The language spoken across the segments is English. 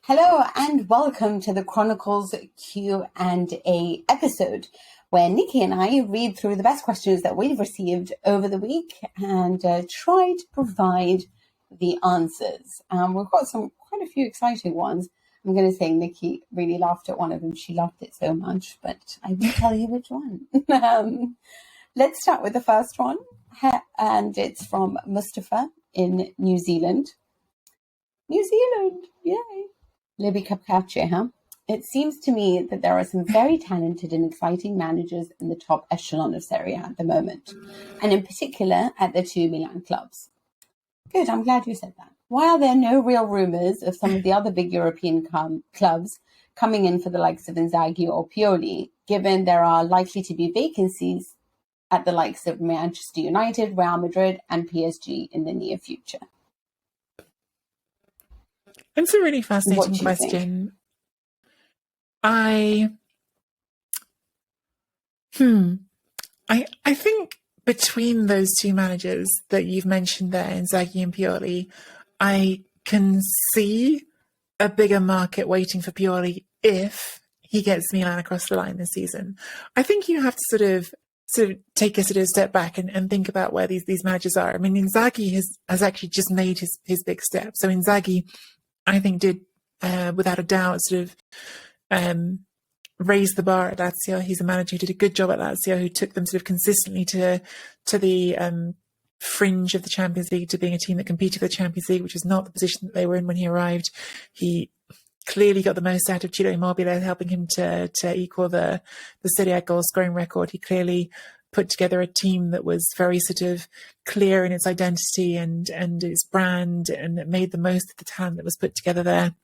Hello and welcome to the Chronicles Q&A episode, where Nicky and I read through the best questions that we've received over the week and try to provide the answers. We've got quite a few exciting ones. I'm going to say Nicky really laughed at one of them. She loved it so much, but I won't tell you which one. Let's start with the first one, and it's from Mustafa in New Zealand. New Zealand, yay! Libby Capcace, huh? It seems to me that there are some very talented and exciting managers in the top echelon of Serie A at the moment, and in particular at the two Milan clubs. Good, I'm glad you said that. Why are there no real rumours of some of the other big European clubs coming in for the likes of Inzaghi or Pioli, given there are likely to be vacancies at the likes of Manchester United, Real Madrid and PSG in the near future? It's a really fascinating question. I think between those two managers that you've mentioned there, Inzaghi and Pioli, I can see a bigger market waiting for Pioli if he gets Milan across the line this season. I think you have to sort of take a step back and think about where these managers are. I mean, Inzaghi has actually just made his big step. So Inzaghi, I think, did without a doubt raise the bar at Lazio. He's a manager who did a good job at Lazio, who took them consistently to the fringe of the Champions League, to being a team that competed for the Champions League, which is not the position that they were in when he arrived. He clearly got the most out of Z Ibrahimovic, helping him to equal the Serie A goal scoring record. He clearly put together a team that was very clear in its identity and its brand, and it made the most of the talent that was put together there.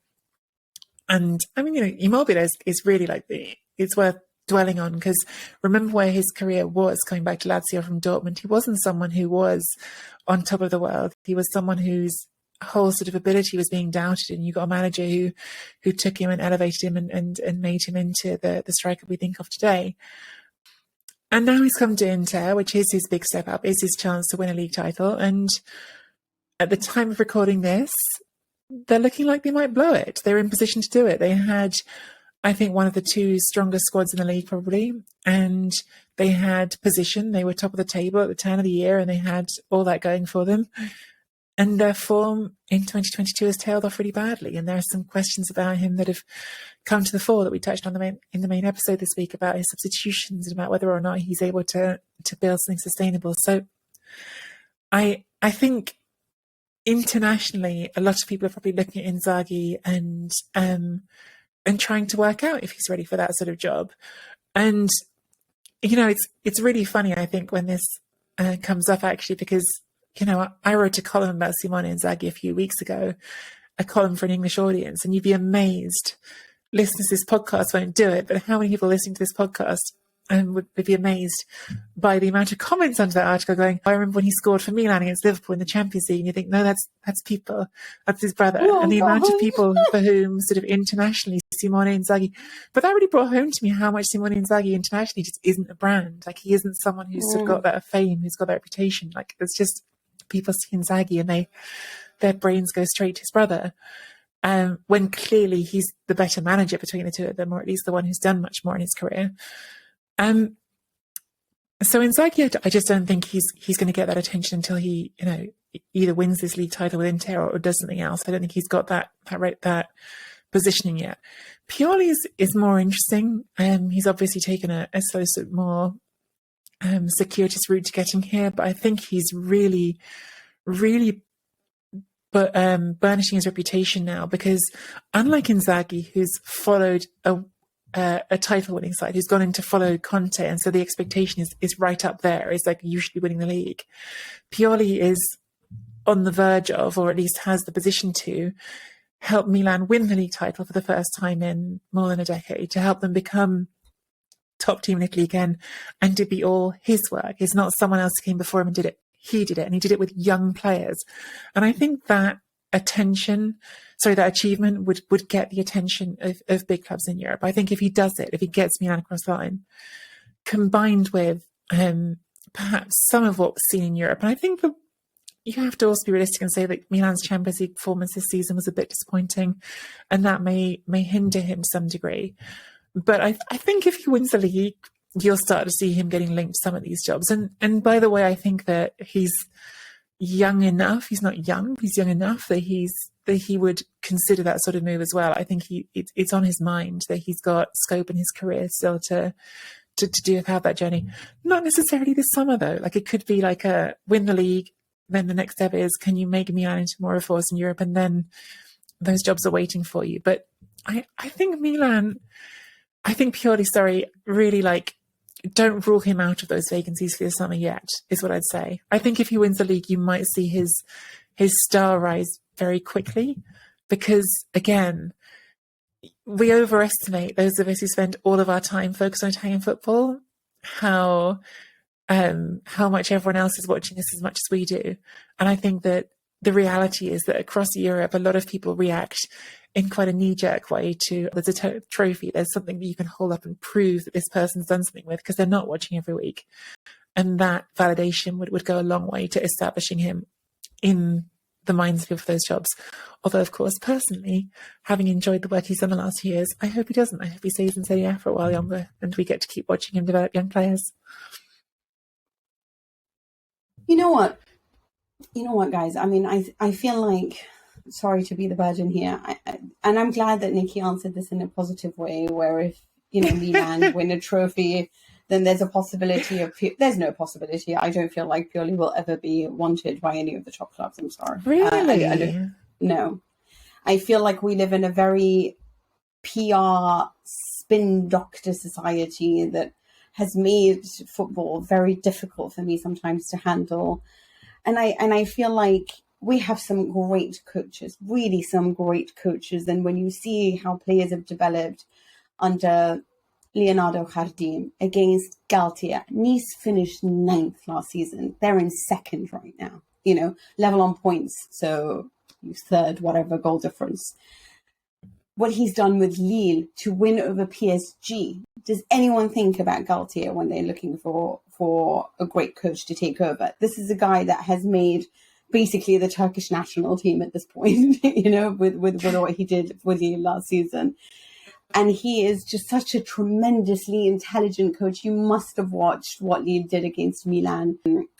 And I mean, Immobile is really it's worth dwelling on, because remember where his career was coming back to Lazio from Dortmund. He wasn't someone who was on top of the world. He was someone whose whole ability was being doubted, and you got a manager who took him and elevated him and made him into the striker we think of today. And now he's come to Inter, which is his big step up, is his chance to win a league title. And at the time of recording this, they're looking like they might blow it. They're in position to do it. They had, I think, one of the two strongest squads in the league probably. And they had position. They were top of the table at the turn of the year, and they had all that going for them. And their form in 2022 has tailed off really badly. And there are some questions about him that have come to the fore that we touched on in the main episode this week, about his substitutions and about whether or not he's able to build something sustainable. So I think internationally, a lot of people are probably looking at Inzaghi and trying to work out if he's ready for that sort of job. And it's really funny, I think, when this comes up, actually, because I wrote a column about Simone Inzaghi a few weeks ago, a column for an English audience, and you'd be amazed. Listeners to this podcast won't do it, but how many people listening to this podcast would be amazed by the amount of comments under that article going, I remember when he scored for Milan against Liverpool in the Champions League, and you think, no, that's people, that's his brother. Oh, and the God. amount of people for whom internationally Simone Inzaghi, but that really brought home to me how much Simone Inzaghi internationally just isn't a brand. Like, he isn't someone who's got that fame, who's got that reputation. Like, it's just people see Inzaghi and their brains go straight to his brother. When clearly he's the better manager between the two of them, or at least the one who's done much more in his career. So Inzaghi, I just don't think he's going to get that attention until he, either wins this league title with Inter or does something else. I don't think he's got that positioning yet. Pioli is more interesting. He's obviously taken a more circuitous route to getting here, but I think he's really, really burnishing his reputation now, because unlike Inzaghi, who's followed a title-winning side, who's gone in to follow Conte, and so the expectation is right up there, is like usually winning the league. Pioli is on the verge of, or at least has the position to, help Milan win the league title for the first time in more than a decade, to help them become top team in Italy again, and to be all his work. It's not someone else who came before him and did it. He did it, and he did it with young players. And I think that achievement would get the attention of big clubs in Europe. I think if he does it, if he gets Milan across the line, combined with perhaps some of what was seen in Europe, and I think you have to also be realistic and say that Milan's Champions League performance this season was a bit disappointing, and that may hinder him to some degree. But I think if he wins the league, you'll start to see him getting linked to some of these jobs. And by the way, I think that he's young enough. He's not young. He's young enough that he would consider that sort of move as well. I think it's on his mind that he's got scope in his career still to have that journey. Not necessarily this summer though. Like it could be like a win the league, then the next step is can you make Milan into more of a force in Europe, and then those jobs are waiting for you. But I think Pioli, really like don't rule him out of those vacancies for the summer yet, is what I'd say. I think if he wins the league, you might see his star rise very quickly, because again, we overestimate, those of us who spend all of our time focused on Italian football, how much everyone else is watching us as much as we do. And I think that the reality is that across Europe, a lot of people react in quite a knee-jerk way to there's a trophy, there's something that you can hold up and prove that this person's done something with, because they're not watching every week. And that validation would go a long way to establishing him in the minds of people for those jobs. Although, of course, personally, having enjoyed the work he's done the last 2 years, I hope he doesn't. I hope he stays in Serie A for a while longer and we get to keep watching him develop young players. You know what, guys? I mean, I feel like, sorry to be the burden here, and I'm glad that Nicky answered this in a positive way, where if, Milan win a trophy, then there's a possibility of... There's no possibility. I don't feel like Pioli will ever be wanted by any of the top clubs. I'm sorry. Really? No. I feel like we live in a very PR spin doctor society that has made football very difficult for me sometimes to handle. And I feel like we have some great coaches, really some great coaches. And when you see how players have developed under Leonardo Jardim against Galtier, Nice finished 9th last season. They're in 2nd right now, level on points. So 3rd, whatever goal difference. What he's done with Lille to win over PSG. Does anyone think about Galtier when they're looking for a great coach to take over? This is a guy that has made basically the Turkish national team at this point, with what he did with Lille last season. And he is just such a tremendously intelligent coach. You must have watched what Lille did against Milan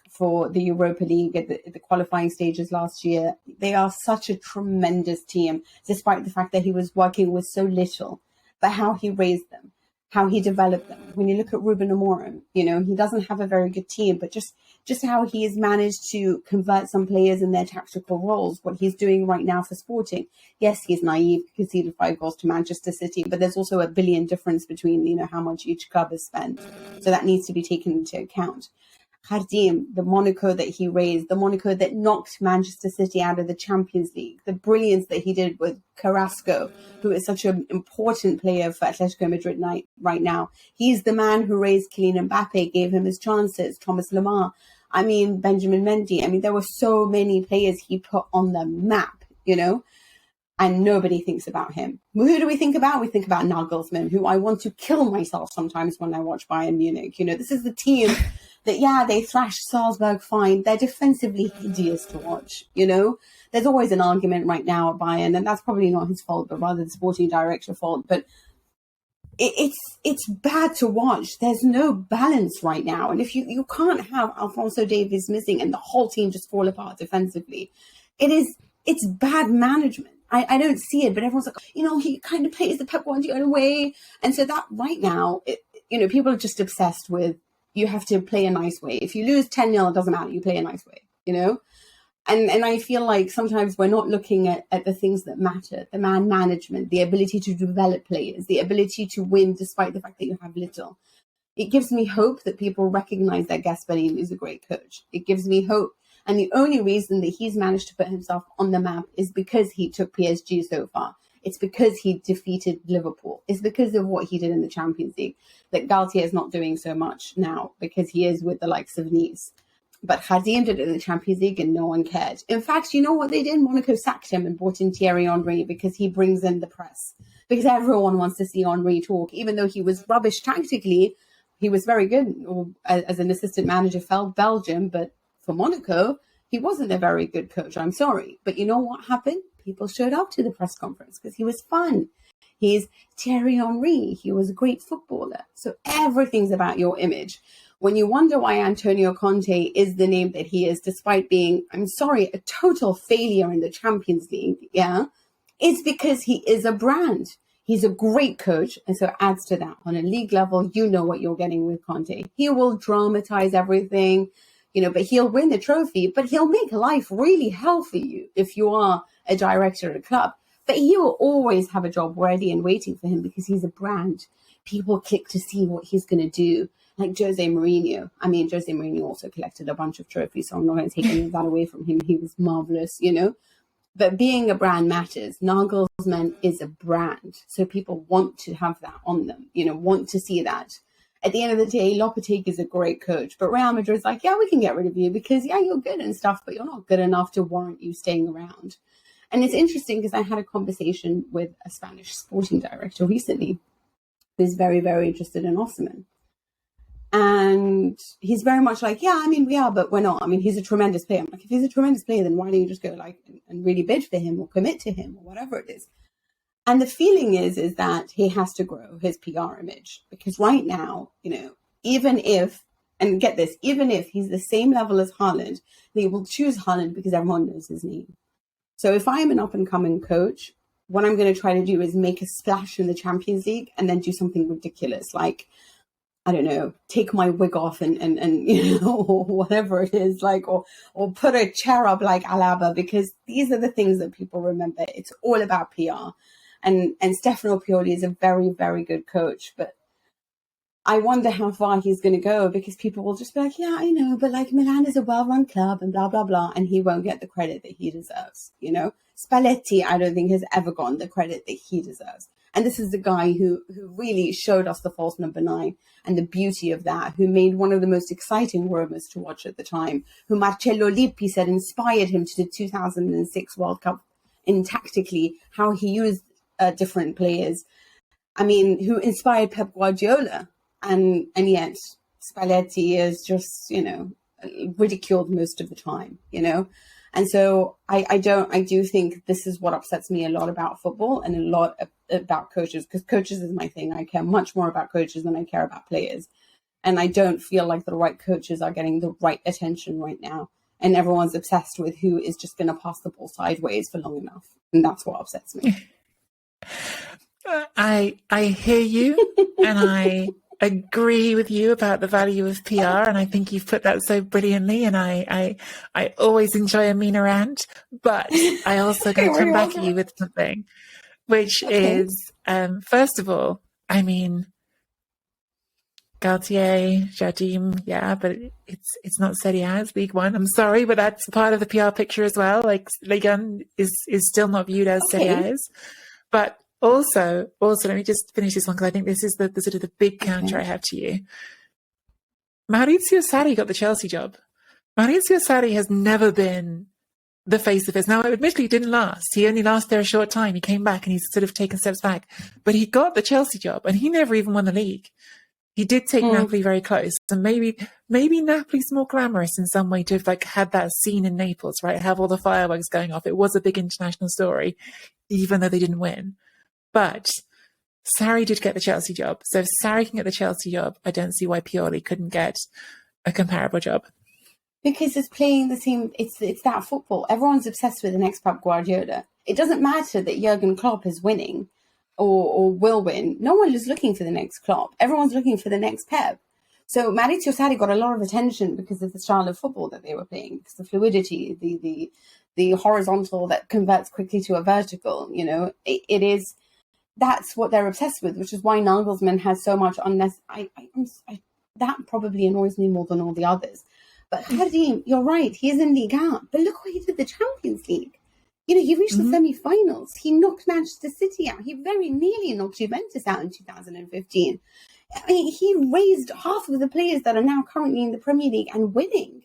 for the Europa League at the qualifying stages last year. They are such a tremendous team, despite the fact that he was working with so little. But how he raised them, how he developed them. When you look at Ruben Amorim, he doesn't have a very good team, but just how he has managed to convert some players in their tactical roles, what he's doing right now for Sporting. Yes, he's naive, conceded 5 goals to Manchester City, but there's also a billion difference between, how much each club has spent. So that needs to be taken into account. Jardim, the Monaco that he raised, the Monaco that knocked Manchester City out of the Champions League, the brilliance that he did with Carrasco, who is such an important player for Atletico Madrid right now. He's the man who raised Kylian Mbappe, gave him his chances, Thomas Lemar, Benjamin Mendy. There were so many players he put on the map, and nobody thinks about him. Who do we think about? We think about Nagelsmann, who I want to kill myself sometimes when I watch Bayern Munich. This is the team that, they thrashed Salzburg fine. They're defensively hideous to watch, There's always an argument right now at Bayern, and that's probably not his fault, but rather the sporting director fault. But it's bad to watch. There's no balance right now. And if you can't have Alphonso Davies missing and the whole team just fall apart defensively, it's bad management. I don't see it, but everyone's like, he kind of plays the Pep Guardiola way. And so that right now, people are just obsessed with, you have to play a nice way. If you lose 10-0, it doesn't matter. You play a nice way, And I feel like sometimes we're not looking at the things that matter, the man management, the ability to develop players, the ability to win despite the fact that you have little. It gives me hope that people recognize that Gasperini is a great coach. It gives me hope. And the only reason that he's managed to put himself on the map is because he took PSG so far. It's because he defeated Liverpool. It's because of what he did in the Champions League that Galtier is not doing so much now, because he is with the likes of Nice. But Jardim did it in the Champions League and no one cared. In fact, you know what they did? Monaco sacked him and brought in Thierry Henry because he brings in the press. Because everyone wants to see Henry talk. Even though he was rubbish tactically, he was very good as an assistant manager for Belgium. But for Monaco, He wasn't a very good coach, I'm sorry. But you know what happened? People showed up to the press conference because he was fun. He's Thierry Henry. He was a great footballer. So everything's about your image. When you wonder why Antonio Conte is the name that he is, despite being, I'm sorry, a total failure in the Champions League, yeah, it's because he is a brand. He's a great coach, and so it adds to that. On a league level, you know what you're getting with Conte. He will dramatize everything, but he'll win the trophy, but he'll make life really hell for you if you are a director at a club. But he will always have a job ready and waiting for him because he's a brand. People click to see what he's going to do. Like Jose Mourinho. I mean, Jose Mourinho also collected a bunch of trophies, so I'm not going to take any of that away from him. He was marvelous, But being a brand matters. Nagelsmann is a brand. So people want to have that on them, want to see that. At the end of the day, Lopetegui is a great coach. But Real Madrid's like, yeah, we can get rid of you because, yeah, you're good and stuff, but you're not good enough to warrant you staying around. And it's interesting because I had a conversation with a Spanish sporting director recently who's very, very interested in Osimhen. And he's very much like, yeah, I mean, we are, but we're not. I mean, he's a tremendous player. I'm like, if he's a tremendous player, then why don't you just go and really bid for him or commit to him or whatever it is? And the feeling is that he has to grow his PR image because right now, even if, and get this, even if he's the same level as Haaland, they will choose Haaland because everyone knows his name. So if I'm an up and coming coach, what I'm going to try to do is make a splash in the Champions League and then do something ridiculous like, I don't know, take my wig off and or whatever it is, or put a chair up like Alaba, because these are the things that people remember. It's all about PR. And Stefano Pioli is a very, very good coach, but I wonder how far he's going to go because people will just be like, yeah, I know, but Milan is a well-run club and blah, blah, blah, and he won't get the credit that he deserves, Spalletti, I don't think, has ever gotten the credit that he deserves. And this is the guy who really showed us the false number 9 and the beauty of that, who made one of the most exciting Romas to watch at the time, who Marcello Lippi said inspired him to the 2006 World Cup in tactically, how he used different players. I mean, who inspired Pep Guardiola. And yet Spalletti is just, ridiculed most of the time, And so I do think this is what upsets me a lot about football and a lot about coaches, because coaches is my thing. I care much more about coaches than I care about players. And I don't feel like the right coaches are getting the right attention right now. And everyone's obsessed with who is just going to pass the ball sideways for long enough. And that's what upsets me. I hear you and I agree with you about the value of PR, and I think you've put that so brilliantly, and I always enjoy a Mina rant, but I also going to come back at you with something, which is, first of all, I mean, Galtier, Jardim, yeah, but it's not Serie A, it's League One. I'm sorry, but that's part of the PR picture as well. Like, Ligue 1 is still not viewed as Serie A is. But also, let me just finish this one because I think this is the sort of the big counter I have to you. Maurizio Sarri got the Chelsea job. Maurizio Sarri has never been the face of it. Now, admittedly, it didn't last. He only lasted there a short time. He came back and he's sort of taken steps back. But he got the Chelsea job and he never even won the league. He did take Napoli very close. And maybe Napoli's more glamorous in some way to have had that scene in Naples, right? Have all the fireworks going off. It was a big international story, even though they didn't win. But Sarri did get the Chelsea job. So if Sarri can get the Chelsea job, I don't see why Pioli couldn't get a comparable job. Because it's playing the same, it's that football. Everyone's obsessed with the next Pep Guardiola. It doesn't matter that Jurgen Klopp is winning or will win. No one is looking for the next Klopp. Everyone's looking for the next Pep. So Maurizio Sarri got a lot of attention because of the style of football that they were playing, because the fluidity, the horizontal that converts quickly to a vertical, it is. That's what they're obsessed with, which is why Nagelsmann has so much unnecessary. That probably annoys me more than all the others. But Jardim, you're right. He is in Ligue 1. But look what he did the Champions League. He reached the semi-finals. He knocked Manchester City out. He very nearly knocked Juventus out in 2015. I mean, he raised half of the players that are now currently in the Premier League and winning.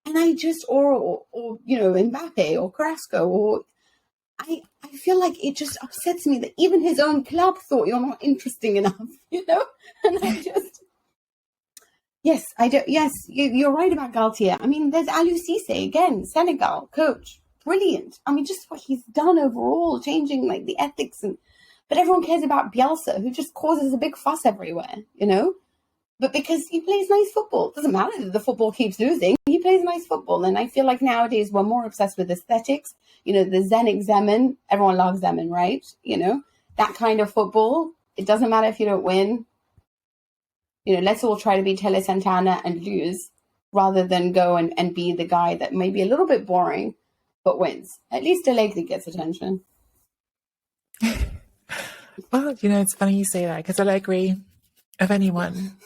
And I just, or Mbappe or Carrasco or... I feel like it just upsets me that even his own club thought you're not interesting enough, And Yes, I do. Yes, you're right about Galtier. I mean, there's Aliou Cisse again, Senegal coach, brilliant. I mean, just what he's done overall, changing like the ethics but everyone cares about Bielsa, who just causes a big fuss everywhere, you know. But because he plays nice football, it doesn't matter that the football keeps losing. He plays nice football, and I feel like nowadays we're more obsessed with aesthetics. You know, the Zenit Zeman, everyone loves Zeman, right? You know, that kind of football. It doesn't matter if you don't win. You know, let's all try to be Tele Santana and lose rather than go and be the guy that may be a little bit boring but wins. At least Allegri gets attention. Well, you know, it's funny you say that because Allegri, of anyone,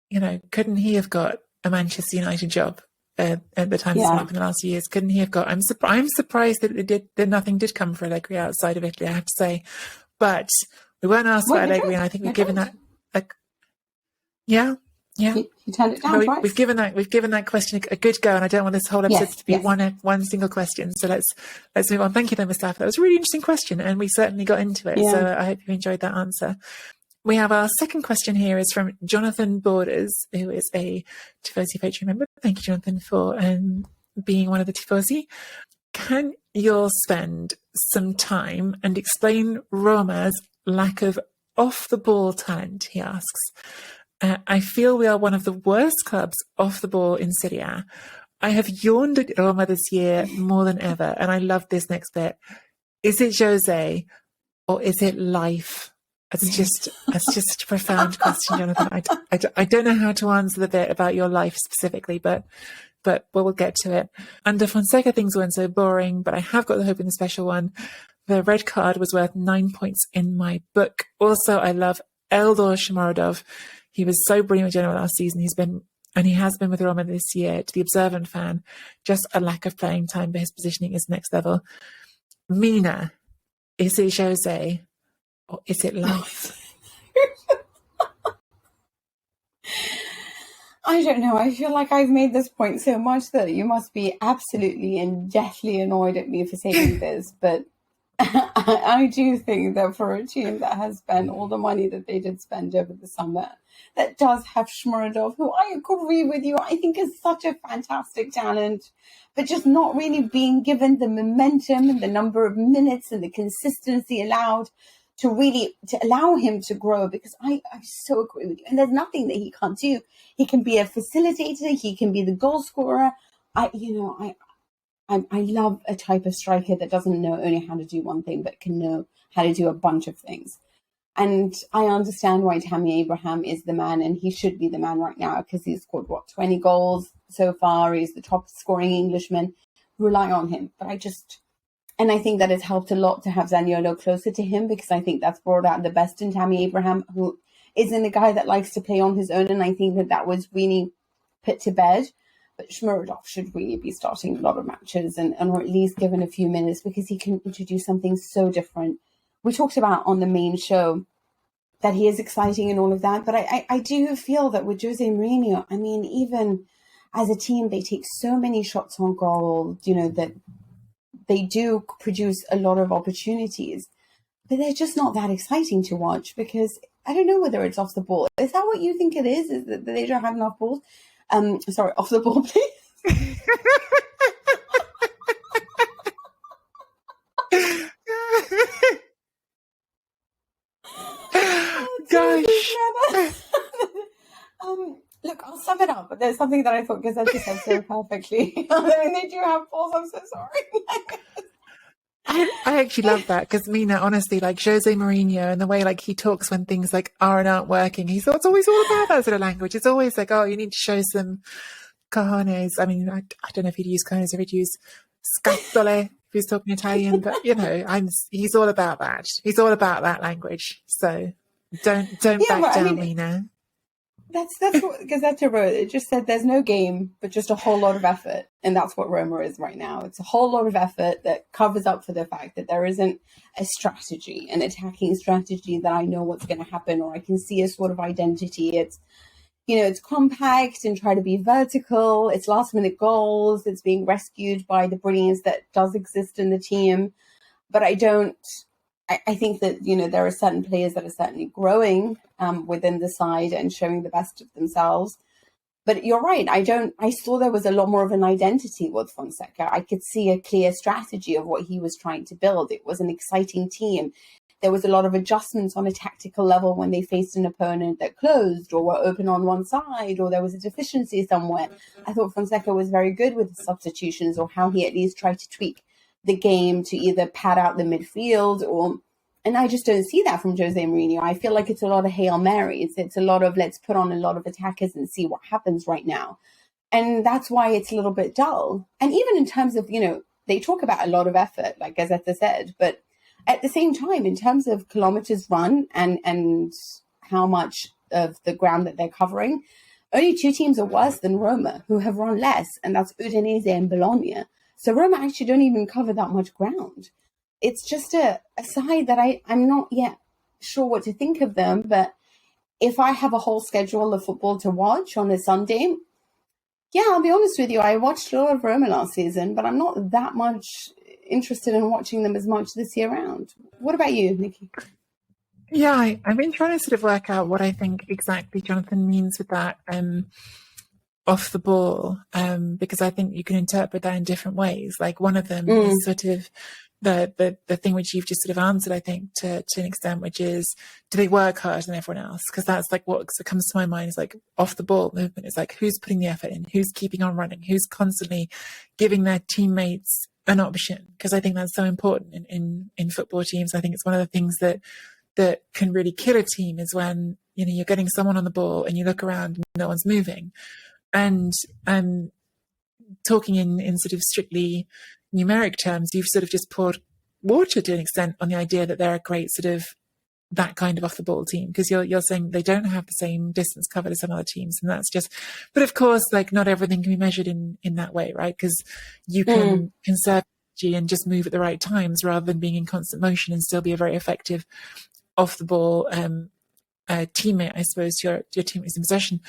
you know, couldn't he have got a Manchester United job at the time in the last few years? Couldn't he have got? I'm surprised that nothing did come for Allegri outside of Italy, I have to say. But we weren't asked about Allegri, and I think we've given that. Yeah. He turned it down twice. We've given that question a good go, and I don't want this whole episode to be one single question. So let's move on. Thank you, then, Mustafa. That was a really interesting question, and we certainly got into it. Yeah. So I hope you enjoyed that answer. We have our second question here is from Jonathan Borders, who is a Tifosi Patreon member. Thank you, Jonathan, for being one of the Tifosi. Can you spend some time and explain Roma's lack of off-the-ball talent, he asks. I feel we are one of the worst clubs off the ball in Serie A. I have yawned at Roma this year more than ever, and I love this next bit. Is it José or is it life? It's just such a profound question, Jonathan. I don't know how to answer the bit about your life specifically, but we'll get to it. Under Fonseca, things weren't so boring, but I have got the hope in the special one. The red card was worth 9 points in my book. Also, I love Eldor Shomurodov. He was so brilliant with Genoa last season. He has been with Roma this year. To the observant fan, just a lack of playing time, but his positioning is next level. Mina, is it José or is it life? I don't know. I feel like I've made this point so much that you must be absolutely and deathly annoyed at me for saying this, but I do think that for a team that has spent all the money that they did spend over the summer, that does have Shomurodov, who I agree with you, I think is such a fantastic talent, but just not really being given the momentum and the number of minutes and the consistency allowed to allow him to grow, because I so agree with you. And there's nothing that he can't do. He can be a facilitator. He can be the goal scorer. I love a type of striker that doesn't know only how to do one thing, but can know how to do a bunch of things. And I understand why Tammy Abraham is the man, and he should be the man right now, because he's scored, 20 goals so far. He's the top scoring Englishman. Rely on him. But I think that has helped a lot to have Zaniolo closer to him, because I think that's brought out the best in Tammy Abraham, who isn't a guy that likes to play on his own. And I think that was really put to bed. But Shomurodov should really be starting a lot of matches or at least given a few minutes, because he can introduce something so different. We talked about on the main show that he is exciting and all of that. But I do feel that with Jose Mourinho, I mean, even as a team, they take so many shots on goal, that they do produce a lot of opportunities, but they're just not that exciting to watch, because I don't know whether it's off the ball. Is that what you think it is? Is that they don't have enough balls? Sorry, off the ball, please. Gosh. Look, I'll sum it up, but there's something that I thought Gazzetti said so perfectly. I mean, they do have balls, I'm so sorry. I actually love that, because Mina, honestly, like Jose Mourinho and the way he talks when things are and aren't working, it's always all about that sort of language. It's always you need to show some cojones. I mean, I don't know if he'd use cojones or he'd use scatole if he's talking Italian, but he's all about that. He's all about that language. So don't back down, Mina. That's what Gazzetta wrote. It just said there's no game, but just a whole lot of effort. And that's what Roma is right now. It's a whole lot of effort that covers up for the fact that there isn't a strategy, an attacking strategy that I know what's going to happen, or I can see a sort of identity. It's, it's compact and try to be vertical. It's last minute goals. It's being rescued by the brilliance that does exist in the team. But I think that, there are certain players that are certainly growing within the side and showing the best of themselves. But you're right. I saw there was a lot more of an identity with Fonseca. I could see a clear strategy of what he was trying to build. It was an exciting team. There was a lot of adjustments on a tactical level when they faced an opponent that closed or were open on one side, or there was a deficiency somewhere. I thought Fonseca was very good with the substitutions, or how he at least tried to tweak the game to either pad out the midfield and I just don't see that from Jose Mourinho. I feel like it's a lot of Hail Marys. It's a lot of let's put on a lot of attackers and see what happens right now. And that's why it's a little bit dull. And even in terms of, they talk about a lot of effort, like Gazetta said, but at the same time, in terms of kilometers run and how much of the ground that they're covering, only 2 teams are worse than Roma, who have run less, and that's Udinese and Bologna. So Roma actually don't even cover that much ground. It's just a side that I'm not yet sure what to think of them. But if I have a whole schedule of football to watch on a Sunday, yeah, I'll be honest with you, I watched a lot of Roma last season, but I'm not that much interested in watching them as much this year round. What about you, Nicky? Yeah, I've been trying to sort of work out what I think exactly Jonathan means with that off the ball, because I think you can interpret that in different ways. Like one of them is sort of the thing which you've just sort of answered, I think, to an extent, which is, do they work harder than everyone else? Because that's like what comes to my mind is like off the ball movement. It's like who's putting the effort in, who's keeping on running, who's constantly giving their teammates an option. Because I think that's so important in football teams. I think it's one of the things that can really kill a team is when you're getting someone on the ball and you look around and no one's moving. And talking in sort of strictly numeric terms, you've sort of just poured water to an extent on the idea that they're a great sort of that kind of off the ball team, because you're saying they don't have the same distance covered as some other teams, and that's just. But of course, like not everything can be measured in that way, right? Because you can conserve energy and just move at the right times rather than being in constant motion and still be a very effective off the ball teammate, I suppose, your teammates in possession.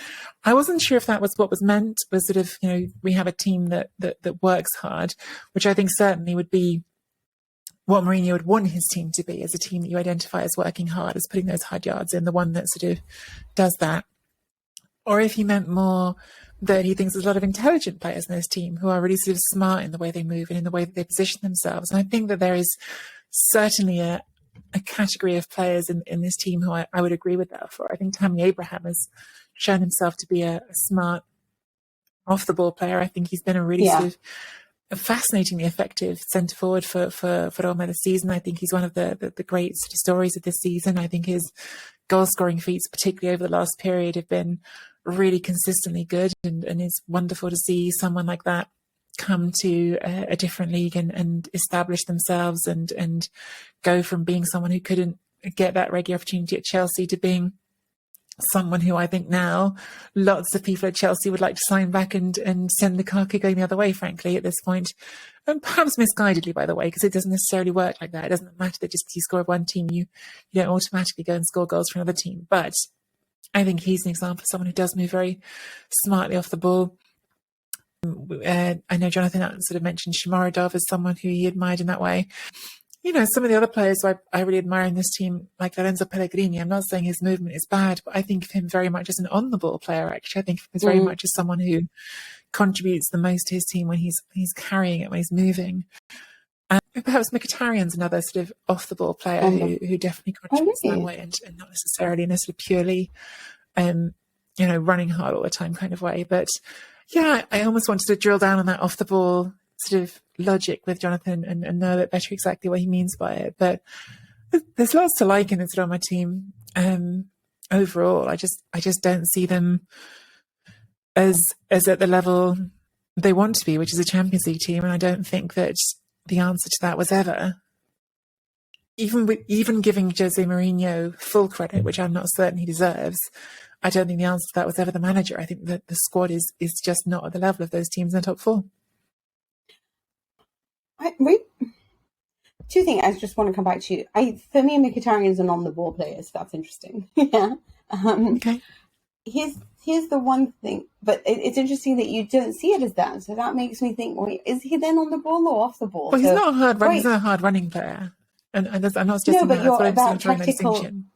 I wasn't sure if that was what was meant, was sort of, we have a team that works hard, which I think certainly would be what Mourinho would want his team to be, as a team that you identify as working hard, as putting those hard yards in, the one that sort of does that. Or if he meant more that he thinks there's a lot of intelligent players in this team who are really sort of smart in the way they move and in the way that they position themselves. And I think that there is certainly a category of players in this team who I would agree with that for. I think Tammy Abraham has shown himself to be a smart off-the-ball player. I think he's been a really sort of a fascinatingly effective centre-forward for Roma this season. I think he's one of the great sort of stories of this season. I think his goal-scoring feats, particularly over the last period, have been really consistently good, and it's wonderful to see someone like that come to a different league and establish themselves and go from being someone who couldn't get that regular opportunity at Chelsea to being someone who I think now lots of people at Chelsea would like to sign back and send Lukaku going the other way, frankly, at this point. And perhaps misguidedly, by the way, because it doesn't necessarily work like that. It doesn't matter that just because you score with one team, you don't automatically go and score goals for another team. But I think he's an example of someone who does move very smartly off the ball. I know Jonathan sort of mentioned Shomurodov as someone who he admired in that way. Some of the other players who I really admire in this team, like Lorenzo Pellegrini, I'm not saying his movement is bad, but I think of him very much as an on-the-ball player, actually. I think of him as very much as someone who contributes the most to his team when he's carrying it, when he's moving. And perhaps Mkhitaryan's another sort of off-the-ball player who definitely contributes in that way, and not necessarily in a sort of purely, running hard all the time kind of way. But yeah, I almost wanted to drill down on that off-the-ball sort of logic with Jonathan and know a bit better exactly what he means by it. But there's lots to like in this Roma team. Overall, I just don't see them as at the level they want to be, which is a Champions League team. And I don't think that the answer to that was ever, even giving Jose Mourinho full credit, which I'm not certain he deserves. I don't think the answer to that was ever the manager. I think that the squad is just not at the level of those teams in the top four. Two things I just want to come back to. For me, Mkhitaryan's an on-the-ball player, so that's interesting. Yeah. Okay. Here's the one thing, but it's interesting that you don't see it as that. So that makes me think, wait, is he then on the ball or off the ball? Well, he's not a hard running. He's not a hard running player, and I'm not suggesting that. That's what I'm trying to distinction.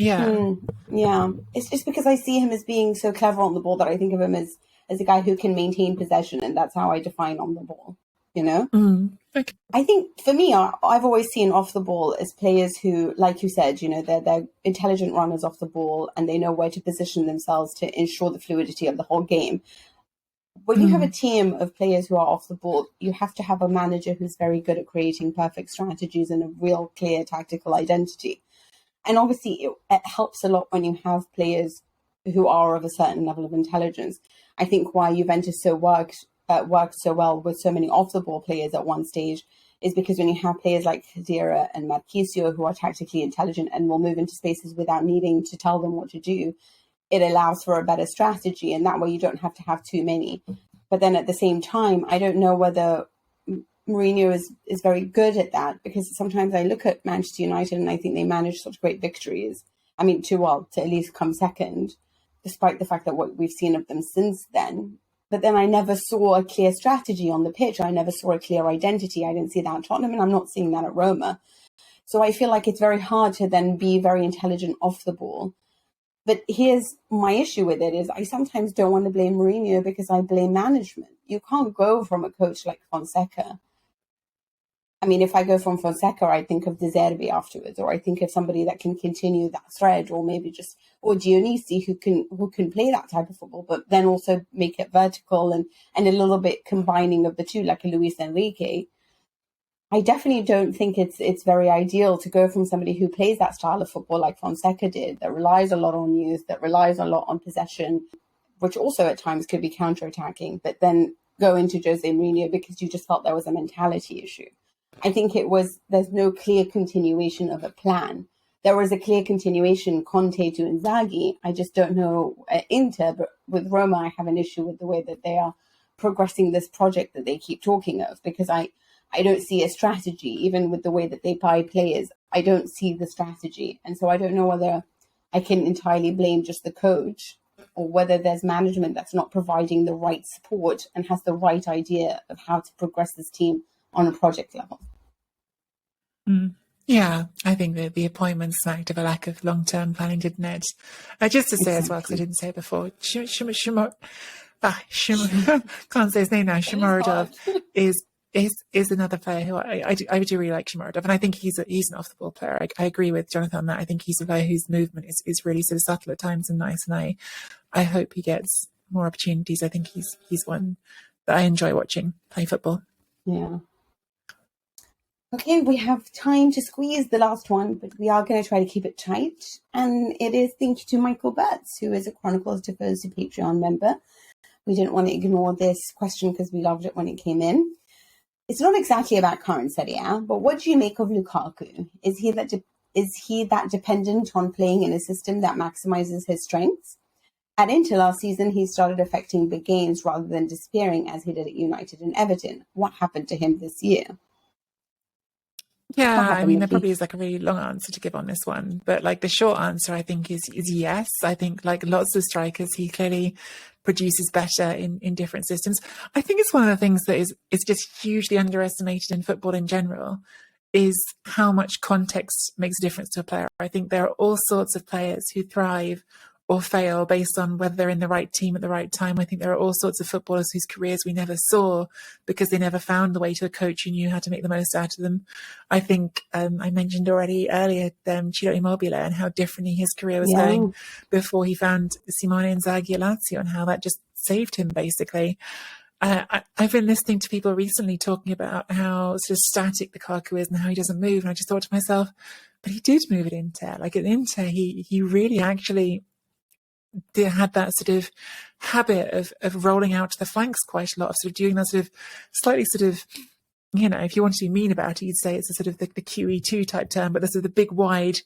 Yeah. Yeah. It's just because I see him as being so clever on the ball that I think of him as a guy who can maintain possession, and that's how I define on the ball, you know? Okay. I think for me, I've always seen off the ball as players who, like you said, you know, they're intelligent runners off the ball and they know where to position themselves to ensure the fluidity of the whole game. When you have a team of players who are off the ball, you have to have a manager who's very good at creating perfect strategies and a real clear tactical identity. And obviously, it helps a lot when you have players who are of a certain level of intelligence. I think why Juventus worked so well with so many off the ball players at one stage is because when you have players like Khedira and Marchisio who are tactically intelligent and will move into spaces without needing to tell them what to do, it allows for a better strategy, and that way you don't have to have too many. But then at the same time, I don't know whether Mourinho is very good at that, because sometimes I look at Manchester United and I think they manage such great victories. I mean, to at least come second, despite the fact that what we've seen of them since then. But then I never saw a clear strategy on the pitch. I never saw a clear identity. I didn't see that at Tottenham, and I'm not seeing that at Roma. So I feel like it's very hard to then be very intelligent off the ball. But here's my issue with it is I sometimes don't want to blame Mourinho because I blame management. You can't go from a coach like Fonseca. I mean, if I go from Fonseca, I think of De Zerbi afterwards, or I think of somebody that can continue that thread, or maybe or Dionisi who can play that type of football, but then also make it vertical and a little bit combining of the two, like a Luis Enrique. I definitely don't think it's very ideal to go from somebody who plays that style of football like Fonseca did, that relies a lot on youth, that relies a lot on possession, which also at times could be counter-attacking, but then go into Jose Mourinho because you just felt there was a mentality issue. I think there's no clear continuation of a plan. There was a clear continuation, Conte to Inzaghi. I just don't know Inter, but with Roma, I have an issue with the way that they are progressing this project that they keep talking of, because I don't see a strategy, even with the way that they buy players. I don't see the strategy. And so I don't know whether I can entirely blame just the coach or whether there's management that's not providing the right support and has the right idea of how to progress this team on a project level. Yeah, I think that the appointment smacked of a lack of long-term planning, didn't it? Just to say as well, because I didn't say it before, can't say his name now. Shomurodov is another player who I do really like Shomurodov, and I think he's an off-the-ball player. I agree with Jonathan on that. I think he's a player whose movement is really sort of subtle at times and nice, and I hope he gets more opportunities. I think he's one that I enjoy watching play football. Yeah. Okay, we have time to squeeze the last one, but we are going to try to keep it tight. And it is thank you to Michael Betts, who is a Chronicles Deferred to Patreon member. We didn't want to ignore this question because we loved it when it came in. It's not exactly about current Serie A, but what do you make of Lukaku? Is he that dependent on playing in a system that maximizes his strengths? At Inter last season, he started affecting big games rather than disappearing as he did at United and Everton. What happened to him this year? Yeah, I mean, there probably is like a really long answer to give on this one, but like the short answer, I think is yes. I think like lots of strikers, he clearly produces better in different systems. I think it's one of the things that is just hugely underestimated in football in general, is how much context makes a difference to a player. I think there are all sorts of players who thrive or fail based on whether they're in the right team at the right time. I think there are all sorts of footballers whose careers we never saw because they never found the way to a coach who knew how to make the most out of them. I think I mentioned already earlier Ciro Immobile and how differently his career was going before he found Simone Inzaghi at Lazio, and how that just saved him basically. I've been listening to people recently talking about how sort of static Lukaku is and how he doesn't move, and I just thought to myself, but he did move at Inter. Like at Inter, he really actually had that sort of habit of rolling out to the flanks quite a lot, of sort of doing that sort of slightly sort of, you know, if you want to be mean about it, you'd say it's a sort of the QE2 type term, but the sort of the big wide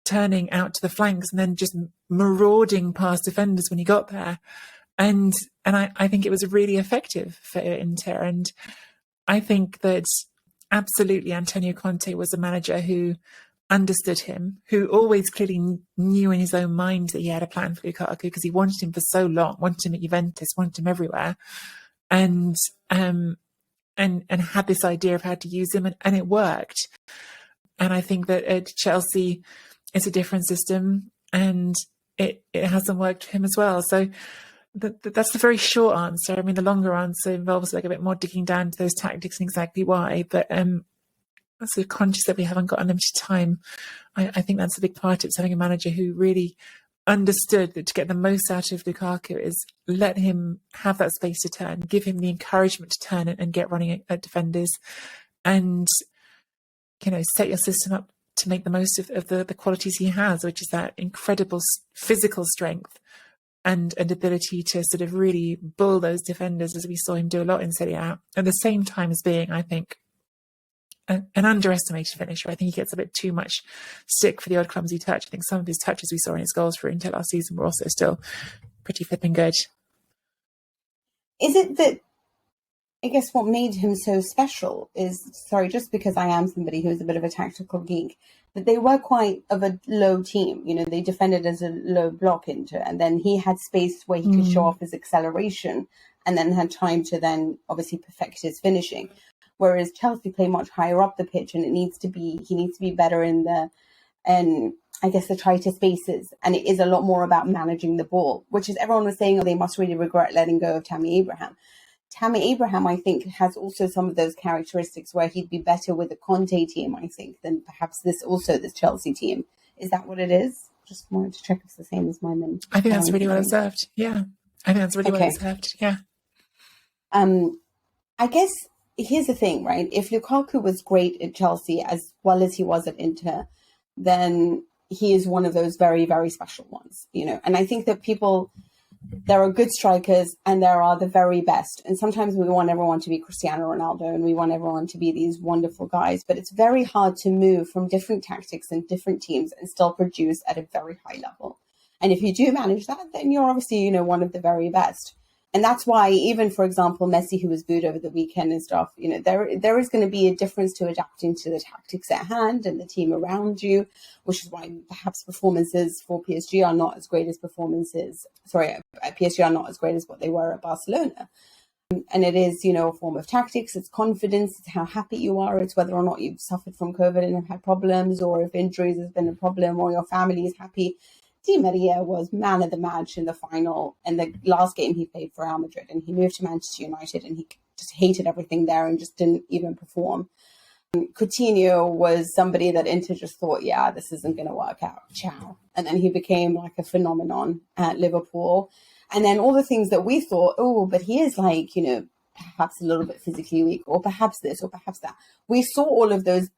turning out to the flanks and then just marauding past defenders when he got there. And I think it was really effective for Inter. And I think that absolutely Antonio Conte was a manager who understood him, who always clearly knew in his own mind that he had a plan for Lukaku because he wanted him for so long, wanted him at Juventus, wanted him everywhere, and had this idea of how to use him, and it worked. And I think that at Chelsea, it's a different system, and it hasn't worked for him as well. So that's the very short answer. I mean, the longer answer involves like a bit more digging down to those tactics and exactly why. But I'm sort of conscious that we haven't got unlimited time. I think that's a big part of it, having a manager who really understood that to get the most out of Lukaku is let him have that space to turn, give him the encouragement to turn and get running at defenders, and set your system up to make the most of the qualities he has, which is that incredible physical strength and ability to sort of really bull those defenders, as we saw him do a lot in Serie A, at the same time as being, I think, an underestimated finisher. I think he gets a bit too much stick for the odd clumsy touch. I think some of his touches we saw in his goals for Inter last season were also still pretty flipping good. Is it that, I guess what made him so special is, just because I am somebody who's a bit of a tactical geek, that they were quite of a low team. They defended as a low block Inter, and then he had space where he could show off his acceleration and then had time to then obviously perfect his finishing. Whereas Chelsea play much higher up the pitch, and he needs to be better in the tighter spaces. And it is a lot more about managing the ball, which is everyone was saying, they must really regret letting go of Tammy Abraham. Tammy Abraham, I think, has also some of those characteristics where he'd be better with the Conte team, I think, than perhaps this Chelsea team. Is that what it is? Just wanted to check if it's the same as my men. I think that's really well observed. Yeah. I think that's really well observed. Yeah. I guess here's the thing, right? If Lukaku was great at Chelsea as well as he was at Inter, then he is one of those very, very special ones, And I think that there are good strikers and there are the very best. And sometimes we want everyone to be Cristiano Ronaldo and we want everyone to be these wonderful guys. But it's very hard to move from different tactics and different teams and still produce at a very high level. And if you do manage that, then you're obviously, one of the very best. And that's why even, for example, Messi, who was booed over the weekend and stuff, there is going to be a difference to adapting to the tactics at hand and the team around you, which is why perhaps performances for PSG are not as great as PSG are not as great as what they were at Barcelona. And it is, a form of tactics, it's confidence, it's how happy you are, it's whether or not you've suffered from COVID and have had problems, or if injuries has been a problem, or your family is happy. Di Maria was man of the match in the final and the last game he played for Real Madrid, and he moved to Manchester United and he just hated everything there and just didn't even perform. Coutinho was somebody that Inter just thought, this isn't going to work out. Ciao. And then he became like a phenomenon at Liverpool. And then all the things that we thought, but he is like, perhaps a little bit physically weak, or perhaps this, or perhaps that. We saw all of those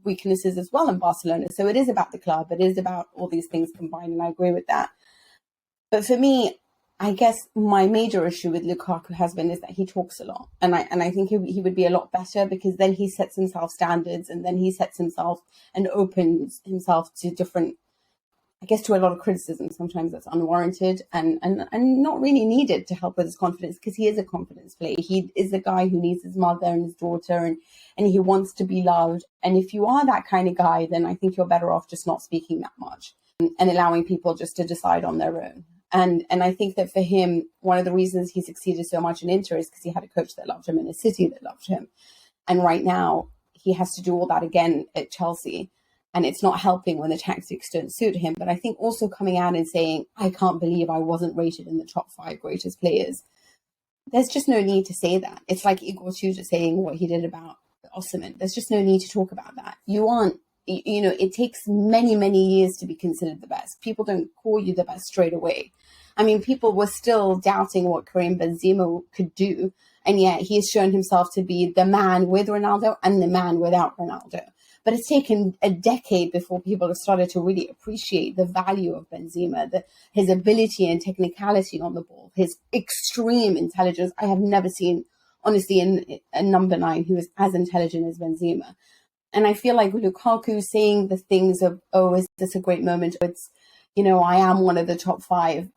weaknesses as well in Barcelona. So it is about the club. It is about all these things combined, and I agree with that. But for me, I guess my major issue with Lukaku has been is that he talks a lot. And I think he would be a lot better, because then he sets himself standards, and then he sets himself and opens himself to different, I guess, to a lot of criticism. Sometimes that's unwarranted and not really needed to help with his confidence, because he is a confidence player. He is a guy who needs his mother and his daughter, and he wants to be loved. And if you are that kind of guy, then I think you're better off just not speaking that much and allowing people just to decide on their own. And I think that for him, one of the reasons he succeeded so much in Inter is because he had a coach that loved him and a city that loved him. And right now he has to do all that again at Chelsea. And it's not helping when the tactics don't suit him. But I think also coming out and saying, I can't believe I wasn't rated in the top 5 greatest players. There's just no need to say that. It's like Igor Tudor saying what he did about Osimhen. There's just no need to talk about that. You aren't, it takes many, many years to be considered the best. People don't call you the best straight away. I mean, people were still doubting what Karim Benzema could do. And yet he has shown himself to be the man with Ronaldo and the man without Ronaldo. But it's taken a decade before people have started to really appreciate the value of Benzema, his ability and technicality on the ball, his extreme intelligence. I have never seen, honestly, a number 9 who is as intelligent as Benzema. And I feel like Lukaku saying the things of, is this a great moment? It's, I am one of the top 5.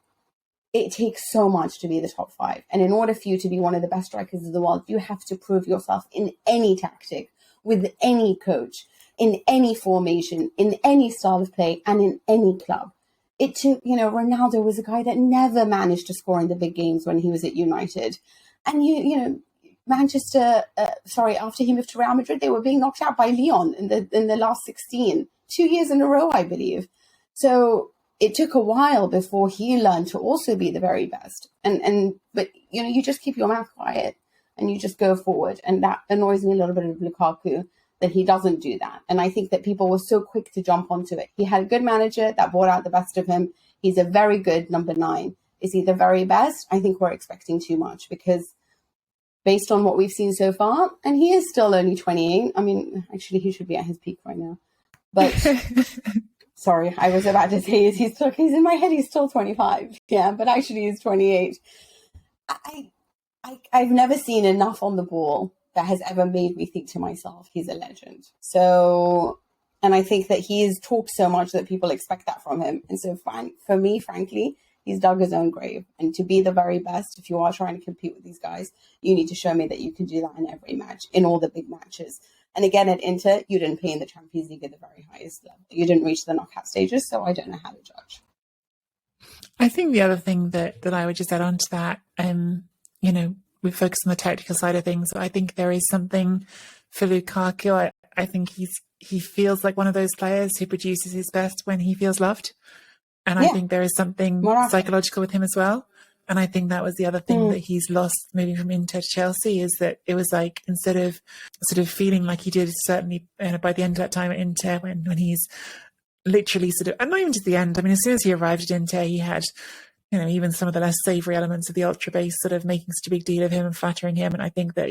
It takes so much to be the top 5. And in order for you to be one of the best strikers of the world, you have to prove yourself in any tactic, with any coach, in any formation, in any style of play, and in any club. It took, Ronaldo was a guy that never managed to score in the big games when he was at United. And Manchester, after he moved to Real Madrid, they were being knocked out by Lyon in the last 16. 2 years in a row, I believe. So it took a while before he learned to also be the very best. But you just keep your mouth quiet and you just go forward. And that annoys me a little bit of Lukaku, that he doesn't do that. And I think that people were so quick to jump onto it. He had a good manager that brought out the best of him. He's a very good number 9. Is he the very best? I think we're expecting too much, because based on what we've seen so far, and he is still only 28. I mean, actually, he should be at his peak right now. But sorry, I was about to say he's in my head, he's still 25. Yeah, but actually he's 28. I've never seen enough on the ball that has ever made me think to myself, he's a legend. So, and I think that he has talked so much that people expect that from him. And so for me, frankly, he's dug his own grave. And to be the very best, if you are trying to compete with these guys, you need to show me that you can do that in every match, in all the big matches. And again, at Inter, you didn't play in the Champions League at the very highest level. You didn't reach the knockout stages, so I don't know how to judge. I think the other thing that I would just add on to that, we focus on the tactical side of things. I think there is something for Lukaku. I think he feels like one of those players who produces his best when he feels loved. And I think there is something psychological with him as well. And I think that was the other thing that he's lost moving from Inter to Chelsea, is that it was like, instead of sort of feeling like he did, certainly by the end of that time at Inter, when he's literally sort of, and not even to the end, I mean, as soon as he arrived at Inter, he had, even some of the less savoury elements of the ultra base sort of making such a big deal of him and flattering him. And I think that,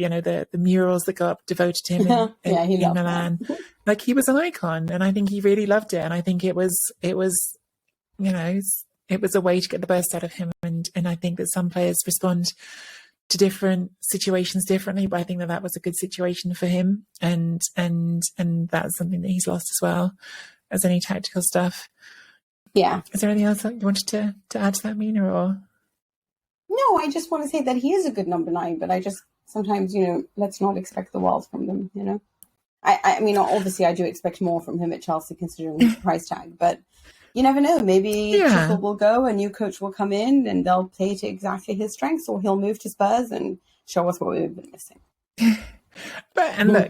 the murals that go up devoted to him in Milan, like, he was an icon, and I think he really loved it. And I think it was it was a way to get the best out of him. And I think that some players respond to different situations differently, but I think that was a good situation for him. And that's something that he's lost as well as any tactical stuff. Yeah. Is there anything else that you wanted to add to that, Mina? Or? No, I just want to say that he is a good number 9, but I just sometimes, let's not expect the world from them, I mean, obviously I do expect more from him at Chelsea considering the price tag, but you never know. Maybe Tuchel will go, a new coach will come in, and they'll play to exactly his strengths, or he'll move to Spurs and show us what we've been missing. Look,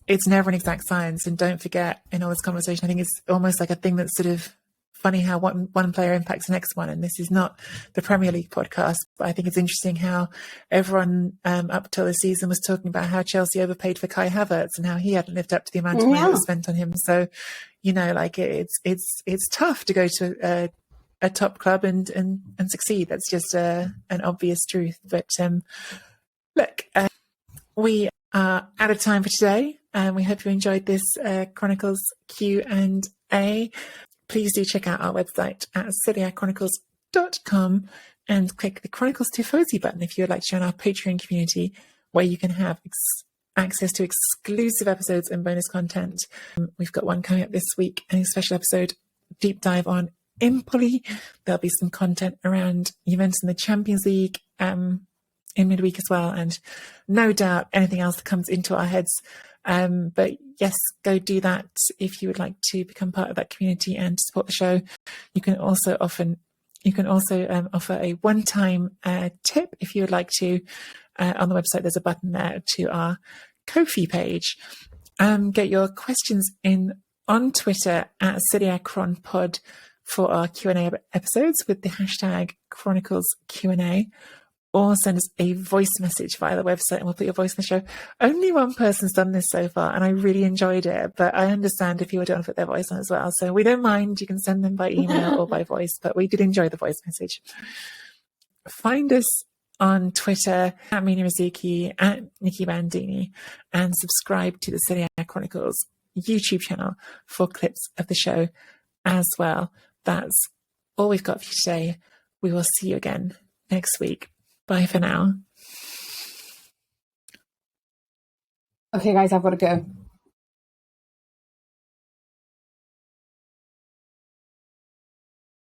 it's never an exact science. And don't forget, in all this conversation, I think it's almost like a thing that's sort of funny how one player impacts the next one. And this is not the Premier League podcast, but I think it's interesting how everyone up till the season was talking about how Chelsea overpaid for Kai Havertz and how he hadn't lived up to the amount of money that was spent on him. So, it's tough to go to a top club and succeed. That's just an obvious truth. But look, we are out of time for today, and we hope you enjoyed this Chronicles Q&A. Please do check out our website at SerieAChronicles.com and click the Chronicles Tifosi button if you would like to join our Patreon community, where you can have access to exclusive episodes and bonus content. We've got one coming up this week, a special episode deep dive on Empoli. There'll be some content around Juventus in the Champions League in midweek as well, and no doubt anything else that comes into our heads. But yes, go do that if you would like to become part of that community and support the show. You can also offer a one-time tip if you would like to. On the website, there's a button there to our Ko-fi page. Get your questions in on Twitter at Serie A Chron Pod for our Q&A episodes with the hashtag Chronicles Q&A. Or send us a voice message via the website and we'll put your voice in the show. Only one person's done this so far and I really enjoyed it, but I understand if people don't put their voice on as well. So we don't mind. You can send them by email or by voice, but we did enjoy the voice message. Find us on Twitter at Mina Rizuki, at Nicky Bandini, and subscribe to the Serie A Chronicles YouTube channel for clips of the show as well. That's all we've got for you today. We will see you again next week. Bye for now. Okay, guys, I've got to go.